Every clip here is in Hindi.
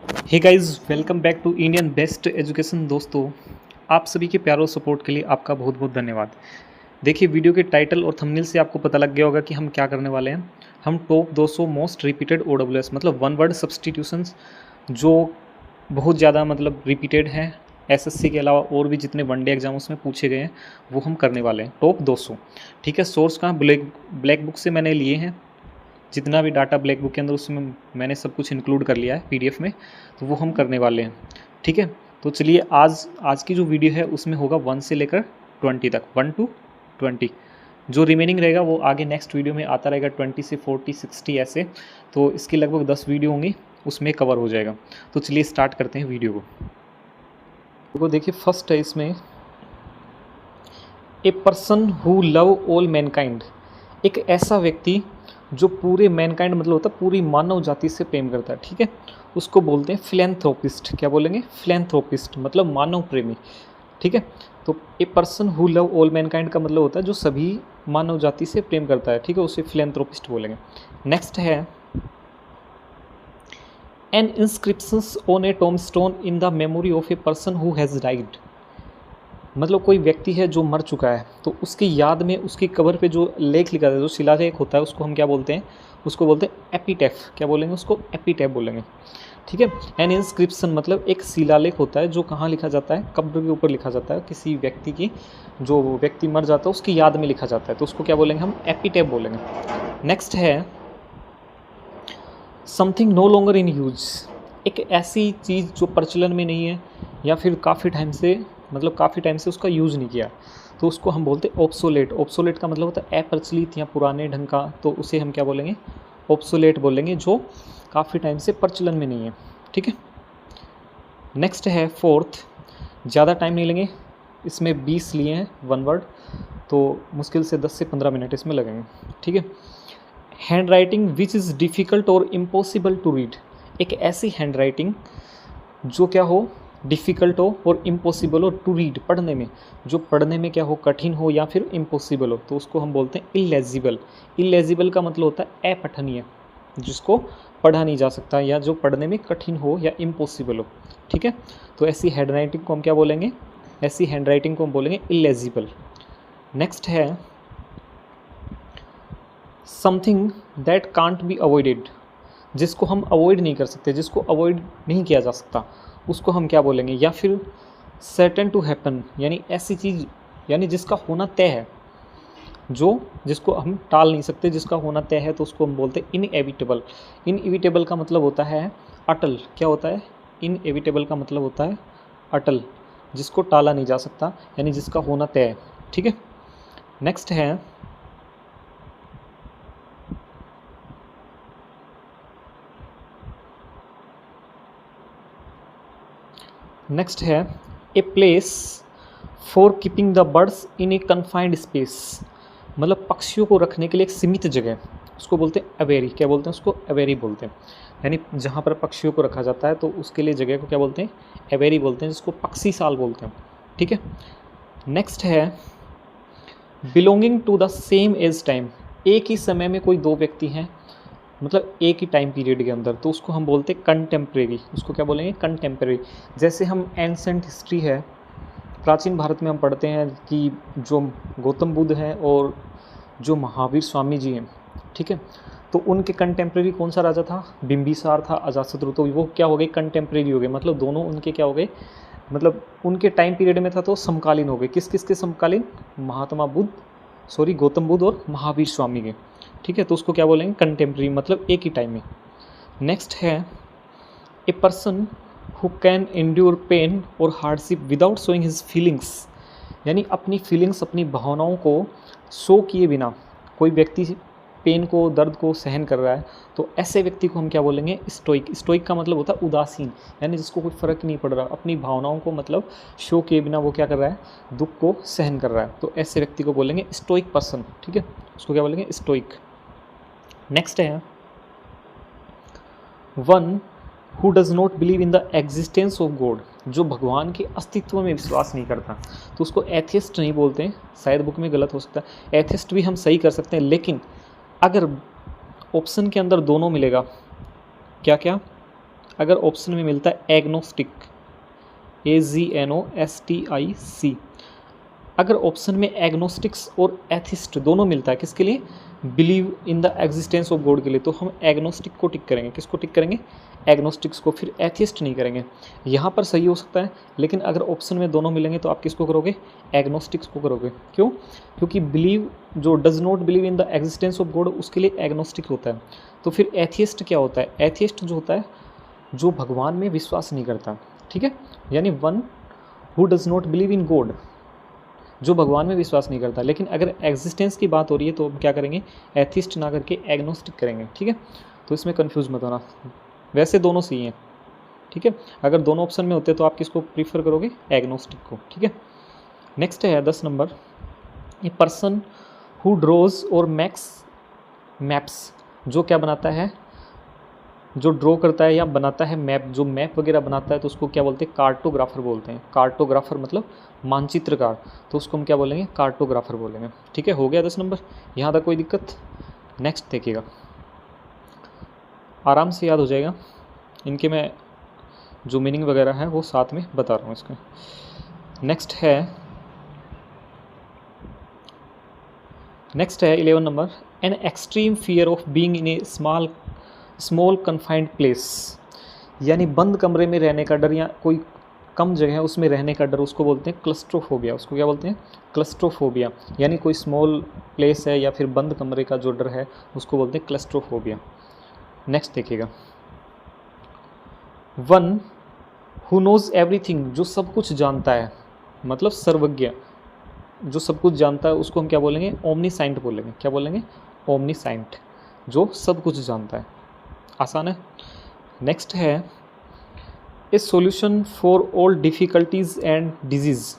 Hey guys, welcome back to Indian best education. दोस्तों, आप सभी के प्यार और सपोर्ट के लिए आपका बहुत बहुत धन्यवाद। देखिए, वीडियो के टाइटल और थंबनेल से आपको पता लग गया होगा कि हम क्या करने वाले हैं। हम टॉप 200 मोस्ट रिपीटेड ओडब्ल्यूएस मतलब वन वर्ड सब्सटीट्यूशंस जो बहुत ज़्यादा मतलब रिपीटेड हैं, एसएससी के अलावा और भी जितने वनडे एग्जाम उसमें पूछे गए हैं वो हम करने वाले हैं। टॉप 200, ठीक है। सोर्स कहाँ, ब्लैक बुक से मैंने लिए हैं। जितना भी डाटा ब्लैक बुक के अंदर उसमें मैंने सब कुछ इंक्लूड कर लिया है पीडीएफ में, तो वो हम करने वाले हैं, ठीक है। तो चलिए, आज की जो वीडियो है उसमें होगा 1 से लेकर 20 तक, 1 to 20। जो रिमेनिंग रहेगा वो आगे नेक्स्ट वीडियो में आता रहेगा, 20 से 40 60 ऐसे। तो इसकी लगभग 10 वीडियो होंगी, उसमें कवर हो जाएगा। तो चलिए स्टार्ट करते हैं वीडियो को। देखिए, फर्स्ट है इसमें, ए person who love all Mankind. एक ऐसा व्यक्ति जो पूरे मैनकाइंड मतलब होता है पूरी मानव जाति से प्रेम करता है, ठीक है। उसको बोलते हैं फिलैंथ्रोपिस्ट। क्या बोलेंगे? फिलैंथ्रोपिस्ट मतलब मानव प्रेमी, ठीक है। तो ए person who love all Mankind का मतलब होता है जो सभी मानव जाति से प्रेम करता है, ठीक है, उसे फिलैंथ्रोपिस्ट बोलेंगे। नेक्स्ट है, an inscriptions on a tombstone in the memory of a person who has died. मतलब कोई व्यक्ति है जो मर चुका है, तो उसकी याद में उसकी कबर पे जो लेख लिखा है, जो शिलालेख होता है, उसको हम क्या बोलते हैं? उसको बोलते हैं एपिटैफ। क्या बोलेंगे? उसको एपिटैफ बोलेंगे, ठीक है। एन इंस्क्रिप्शन मतलब एक शिलालेख होता है जो कहाँ लिखा जाता है? कब्र के ऊपर लिखा जाता है। किसी व्यक्ति की, जो व्यक्ति मर जाता है उसकी याद में लिखा जाता है, तो उसको क्या बोलेंगे? हम एपिटैफ बोलेंगे। नेक्स्ट है, something no longer in use. एक ऐसी चीज़ जो प्रचलन में नहीं है या फिर काफ़ी टाइम से उसका यूज़ नहीं किया, तो उसको हम बोलते हैं ऑब्सोलेट। ऑब्सोलेट का मतलब होता है अप्रचलित या पुराने ढंग का, तो उसे हम क्या बोलेंगे? ऑब्सोलेट बोलेंगे, जो काफ़ी टाइम से प्रचलन में नहीं है, ठीक है। नेक्स्ट है फोर्थ, ज़्यादा टाइम नहीं लेंगे, इसमें 20 लिए हैं वन वर्ड, तो मुश्किल से 10 से 15 मिनट इसमें लगेंगे, ठीक है। Hand writing which is difficult और इम्पॉसिबल टू रीड। एक ऐसी हैंड राइटिंग जो क्या हो? डिफ़िकल्ट हो और इम्पॉसिबल हो टू रीड, पढ़ने में, जो पढ़ने में क्या हो? कठिन हो या फिर इम्पॉसिबल हो, तो उसको हम बोलते हैं इलेजिबल। इलेजिबल का मतलब होता है अपठनीय, जिसको पढ़ा नहीं जा सकता या जो पढ़ने में कठिन हो या इम्पॉसिबल हो, ठीक है। तो ऐसी हैंड राइटिंग को हम क्या बोलेंगे? ऐसी हैंड राइटिंग को हम बोलेंगे इलेजिबल। नेक्स्ट है, something that can't be avoided. जिसको हम अवॉइड नहीं कर सकते, जिसको अवॉइड नहीं किया जा सकता, उसको हम क्या बोलेंगे? या फिर सर्टेन टू हैपन, यानी ऐसी चीज़, यानी जिसका होना तय है, जिसको हम टाल नहीं सकते, जिसका होना तय है, तो उसको हम बोलते हैं इनएविटेबल। इनएविटेबल का मतलब होता है अटल। क्या होता है? इनएविटेबल का मतलब होता है अटल, जिसको टाला नहीं जा सकता, यानी जिसका होना तय है, ठीक है। नेक्स्ट है, a place for keeping the birds in A confined space. मतलब पक्षियों को रखने के लिए एक सीमित जगह, उसको बोलते हैं अवेरी। क्या बोलते हैं? उसको अवेरी बोलते हैं, यानी जहाँ पर पक्षियों को रखा जाता है तो उसके लिए जगह को क्या बोलते हैं? अवेरी बोलते हैं, जिसको पक्षी साल बोलते हैं, ठीक है। नेक्स्ट है, belonging to the same age time. एक ही समय में कोई दो व्यक्ति हैं, मतलब एक ही टाइम पीरियड के अंदर, तो उसको हम बोलते हैं कंटेम्प्रेरी। उसको क्या बोलेंगे? कंटेम्प्रेरी। जैसे हम एंसेंट हिस्ट्री है, प्राचीन भारत में हम पढ़ते हैं कि जो गौतम बुद्ध हैं और जो महावीर स्वामी जी हैं, ठीक है, तो उनके कंटेम्प्रेरी कौन सा राजा था? बिंबिसार था, अजातशत्रु। तो वो क्या हो गए? कंटेम्प्रेरी हो गए, मतलब दोनों उनके क्या हो गए? मतलब उनके टाइम पीरियड में था तो समकालीन हो गए। किस किस के समकालीन? गौतम बुद्ध और महावीर स्वामी के, ठीक है। तो उसको क्या बोलेंगे? कंटेम्प्रेरी, मतलब एक ही टाइम में। नेक्स्ट है, a person who can endure pain और hardship without showing his feelings. यानी अपनी फीलिंग्स, अपनी भावनाओं को शो किए बिना कोई व्यक्ति पेन को, दर्द को सहन कर रहा है, तो ऐसे व्यक्ति को हम क्या बोलेंगे? स्टोइक। स्टोइक का मतलब होता है उदासीन, यानी जिसको कोई फ़र्क नहीं पड़ रहा, अपनी भावनाओं को मतलब शो किए बिना वो क्या कर रहा है? दुख को सहन कर रहा है, तो ऐसे व्यक्ति को बोलेंगे स्टोइक पर्सन, ठीक है। उसको क्या बोलेंगे? स्टोइक। नेक्स्ट है, one who does not believe in the existence of God. जो भगवान के अस्तित्व में विश्वास नहीं करता, तो उसको एथिस्ट नहीं बोलते हैं, शायद बुक में गलत हो सकता है। एथिस्ट भी हम सही कर सकते हैं, लेकिन अगर ऑप्शन के अंदर दोनों मिलेगा, क्या क्या? अगर ऑप्शन में मिलता है एग्नोस्टिक, AGNOSTIC, अगर ऑप्शन में एग्नोस्टिक्स और एथिस्ट दोनों मिलता है किसके लिए, believe in the existence of God के लिए, तो हम एग्नोस्टिक को टिक करेंगे। किसको टिक करेंगे, एग्नोस्टिक्स को, फिर एथिस्ट नहीं करेंगे। यहाँ पर सही हो सकता है, लेकिन अगर ऑप्शन में दोनों मिलेंगे तो आप किसको करोगे, एग्नोस्टिक्स को करोगे। क्यों, क्योंकि बिलीव जो does not believe in the existence of God उसके लिए एग्नोस्टिक होता है। तो फिर एथिस्ट क्या होता है, एथिस्ट जो होता है जो भगवान में विश्वास नहीं करता, ठीक है, यानी one who does not believe in God, जो भगवान में विश्वास नहीं करता। लेकिन अगर एग्जिस्टेंस की बात हो रही है तो हम क्या करेंगे, एथिस्ट ना करके एग्नोस्टिक करेंगे, ठीक है। तो इसमें कंफ्यूज मत होना, वैसे दोनों सही हैं, ठीक है। अगर दोनों ऑप्शन में होते तो आप किसको प्रीफर करोगे, एग्नोस्टिक को, ठीक है। नेक्स्ट है 10 number, A person who draws और मैक्स मैप्स, जो क्या बनाता है, जो ड्रॉ करता है या बनाता है मैप, जो मैप वगैरह बनाता है तो उसको क्या बोलते हैं, कार्टोग्राफर बोलते हैं। कार्टोग्राफर मतलब मानचित्रकार, तो उसको हम क्या बोलेंगे, कार्टोग्राफर बोलेंगे, ठीक है। हो गया 10 नंबर, यहाँ तक कोई दिक्कत। नेक्स्ट देखिएगा, आराम से याद हो जाएगा, इनके मैं जो मीनिंग वगैरह है वो साथ में बता रहा हूँ इसके। नेक्स्ट है 11 number, an extreme fear of being in A small confined place, यानी बंद कमरे में रहने का डर या कोई कम जगह है उसमें रहने का डर, उसको बोलते हैं क्लस्ट्रोफोबिया। उसको क्या बोलते हैं, क्लस्ट्रोफोबिया, यानी कोई स्मॉल प्लेस है या फिर बंद कमरे का जो डर है उसको बोलते हैं क्लस्ट्रोफोबिया। नेक्स्ट देखिएगा, वन हु नोज एवरीथिंग, जो सब कुछ जानता है, मतलब सर्वज्ञ, जो सब कुछ जानता है उसको हम क्या बोलेंगे, ओमनीसाइंट बोलेंगे। क्या बोलेंगे, ओमनीसाइंट, जो सब कुछ जानता है। आसान है। नेक्स्ट है, ए solution for all difficulties and disease,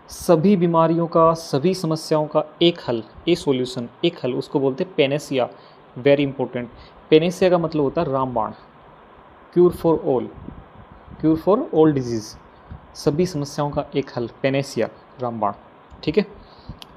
सभी बीमारियों का, सभी समस्याओं का एक हल, ए सॉल्यूशन, एक हल, उसको बोलते हैं पेनेसिया। वेरी इंपॉर्टेंट, पेनेसिया का मतलब होता है रामबाण, क्यूर फॉर ऑल डिजीज़, सभी समस्याओं का एक हल, पेनेसिया, रामबाण, ठीक है।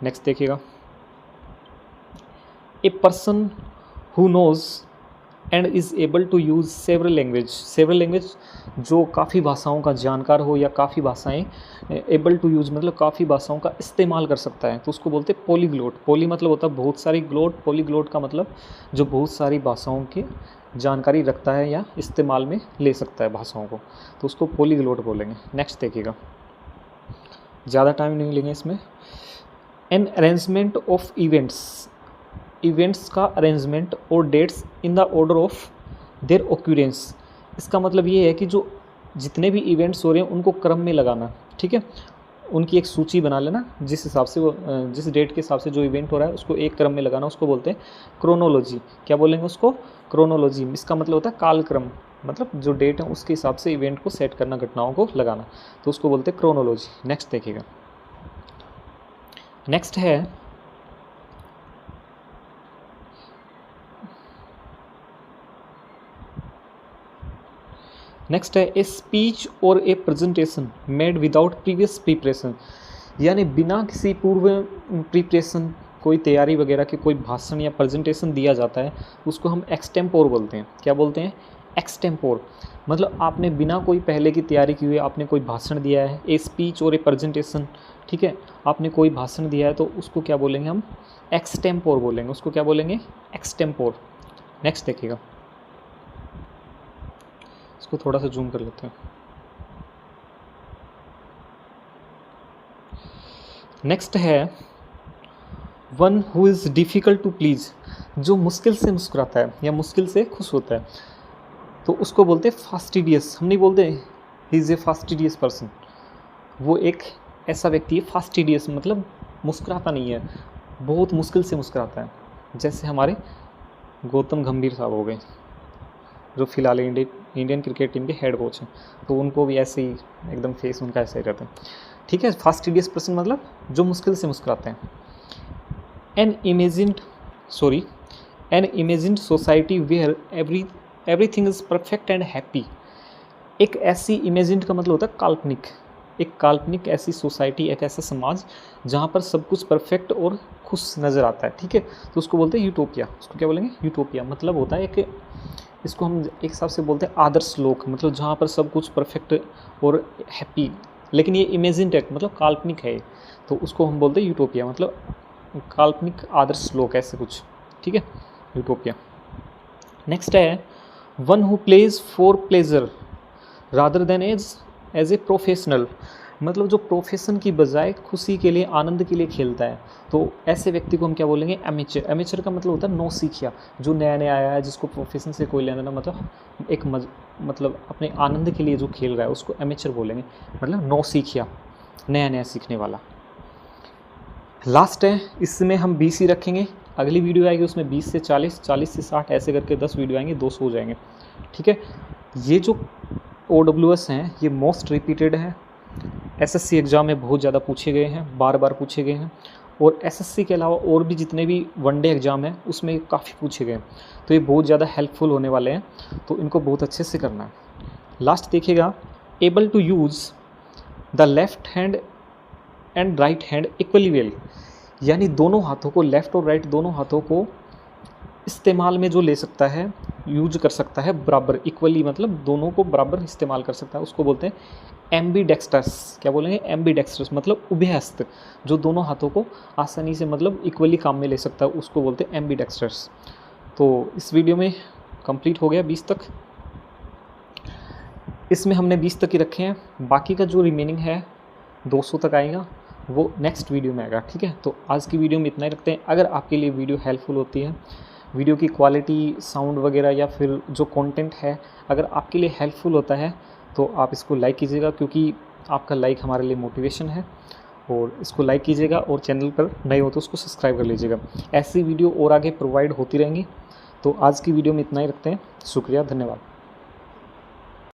नेक्स्ट देखिएगा, a person who knows and is able to use several language, जो काफ़ी भाषाओं का जानकार हो या काफ़ी भाषाएं एबल टू यूज़ मतलब काफ़ी भाषाओं का इस्तेमाल कर सकता है, तो उसको बोलते हैं पॉलीग्लोट। पॉली मतलब होता है बहुत सारी, ग्लोट, पॉलीग्लोट का मतलब जो बहुत सारी भाषाओं की जानकारी रखता है या इस्तेमाल में ले सकता है भाषाओं को, तो उसको पॉलीग्लोट बोलेंगे। नेक्स्ट देखिएगा, ज़्यादा टाइम नहीं लेंगे इसमें। एन अरेंजमेंट ऑफ इवेंट्स का अरेंजमेंट और dates in the order of their occurrence, इसका मतलब ये है कि जो जितने भी इवेंट्स हो रहे हैं उनको क्रम में लगाना, ठीक है, उनकी एक सूची बना लेना, जिस हिसाब से वो जिस डेट के हिसाब से जो इवेंट हो रहा है उसको एक क्रम में लगाना, उसको बोलते हैं क्रोनोलॉजी। क्या बोलेंगे उसको, क्रोनोलॉजी। इसका मतलब होता है कालक्रम, मतलब जो डेट है उसके हिसाब से इवेंट को सेट करना, घटनाओं को लगाना, तो उसको बोलते हैं क्रोनोलॉजी। नेक्स्ट देखिएगा, नेक्स्ट है ए स्पीच और ए presentation made without previous preparation, यानी बिना किसी पूर्व प्रिपरेशन, कोई तैयारी वगैरह के कोई भाषण या प्रेजेंटेशन दिया जाता है उसको हम एक्सटेम्पोर बोलते हैं। क्या बोलते हैं, एक्सटेम्पोर, मतलब आपने बिना कोई पहले की तैयारी की हुई आपने कोई भाषण दिया है, ए स्पीच और ए प्रेजेंटेशन, ठीक है, आपने कोई भाषण दिया है तो उसको क्या बोलेंगे हम, एक्सटेम्पोर बोलेंगे, उसको क्या बोलेंगे, एक्सटेम्पोर। नेक्स्ट देखिएगा, इसको थोड़ा सा जूम कर लेते हैं। नेक्स्ट है, one who is difficult to please, जो मुश्किल से मुस्कुराता है या मुश्किल से खुश होता है, तो उसको बोलते हैं फास्टिडियस। हम नहीं बोलते he is a fastidious person, वो एक ऐसा व्यक्ति है, फास्टिडियस मतलब मुस्कुराता नहीं है, बहुत मुश्किल से मुस्कुराता है। जैसे हमारे गौतम गंभीर साहब हो गए, जो फिलहाल इंडियन क्रिकेट टीम के हेड कोच हैं, तो उनको भी ऐसे ही एकदम फेस उनका ऐसा ही रहता है, ठीक है। फास्टिडियस पर्सन मतलब जो मुश्किल से मुस्कुराते हैं। An imagined society where everything is perfect and happy, एक ऐसी इमेजिन्ड का मतलब होता है काल्पनिक, एक काल्पनिक ऐसी सोसाइटी, एक ऐसा समाज जहाँ पर सब कुछ परफेक्ट और खुश नज़र आता है, ठीक है, तो उसको बोलते हैं यूटोपिया। उसको क्या बोलेंगे, यूटोपिया, मतलब होता है एक इसको हम एक हिसाब से बोलते हैं आदर्श लोक, मतलब जहाँ पर सब कुछ परफेक्ट और हैप्पी, लेकिन ये इमेजिन टेक मतलब काल्पनिक है, तो उसको हम बोलते हैं यूटोपिया, मतलब काल्पनिक आदर्श लोक ऐसे कुछ, ठीक है, यूटोपिया। नेक्स्ट है one who plays for pleasure rather than as a professional, मतलब जो प्रोफेशन की बजाय खुशी के लिए, आनंद के लिए खेलता है, तो ऐसे व्यक्ति को हम क्या बोलेंगे, एमेचर। एमेचर का मतलब होता है नौसिखिया, जो नया नया आया है, जिसको प्रोफेशन से कोई लेना देना, मतलब एक मतलब अपने आनंद के लिए जो खेल रहा है उसको एमेचर बोलेंगे, मतलब नौसिखिया, नया नया सीखने वाला। लास्ट है, इसमें हम 20 ही रखेंगे, अगली वीडियो आएगी उसमें 20 से 40, 40 से 60, ऐसे करके 10 वीडियो आएंगे, 200 हो जाएंगे, ठीक है। ये जो OWS हैं ये मोस्ट रिपीटेड है, SSC एग्ज़ाम में बहुत ज़्यादा पूछे गए हैं, बार बार पूछे गए हैं, और SSC के अलावा और भी जितने भी वनडे एग्ज़ाम हैं उसमें काफ़ी पूछे गए हैं, तो ये बहुत ज़्यादा हेल्पफुल होने वाले हैं, तो इनको बहुत अच्छे से करना है। लास्ट देखिएगा, able to use the left hand and right hand equally well, यानी दोनों हाथों को, लेफ़्ट और राइट दोनों हाथों को इस्तेमाल में जो ले सकता है, यूज कर सकता है बराबर, इक्वली मतलब दोनों को बराबर इस्तेमाल कर सकता है, उसको बोलते हैं एम्बीडेक्स्ट्रस। क्या बोलेंगे, एम्बीडेक्स्ट्रस, मतलब उभयहस्त, जो दोनों हाथों को आसानी से मतलब इक्वली काम में ले सकता है, उसको बोलते हैं एम्बीडेक्स्ट्रस। तो इस वीडियो में कंप्लीट हो गया 20 तक, इसमें हमने 20 तक ही रखे हैं, बाकी का जो रिमेनिंग है 200 तक आएगा, वो नेक्स्ट वीडियो में आएगा, ठीक है। तो आज की वीडियो में इतना ही रखते हैं। अगर आपके लिए वीडियो हेल्पफुल होती है, वीडियो की क्वालिटी, साउंड वगैरह या फिर जो कंटेंट है अगर आपके लिए हेल्पफुल होता है तो आप इसको लाइक कीजिएगा, क्योंकि आपका लाइक हमारे लिए मोटिवेशन है, और इसको लाइक कीजिएगा, और चैनल पर नए हो तो उसको सब्सक्राइब कर लीजिएगा। ऐसी वीडियो और आगे प्रोवाइड होती रहेंगी। तो आज की वीडियो में इतना ही रखते हैं, शुक्रिया, धन्यवाद।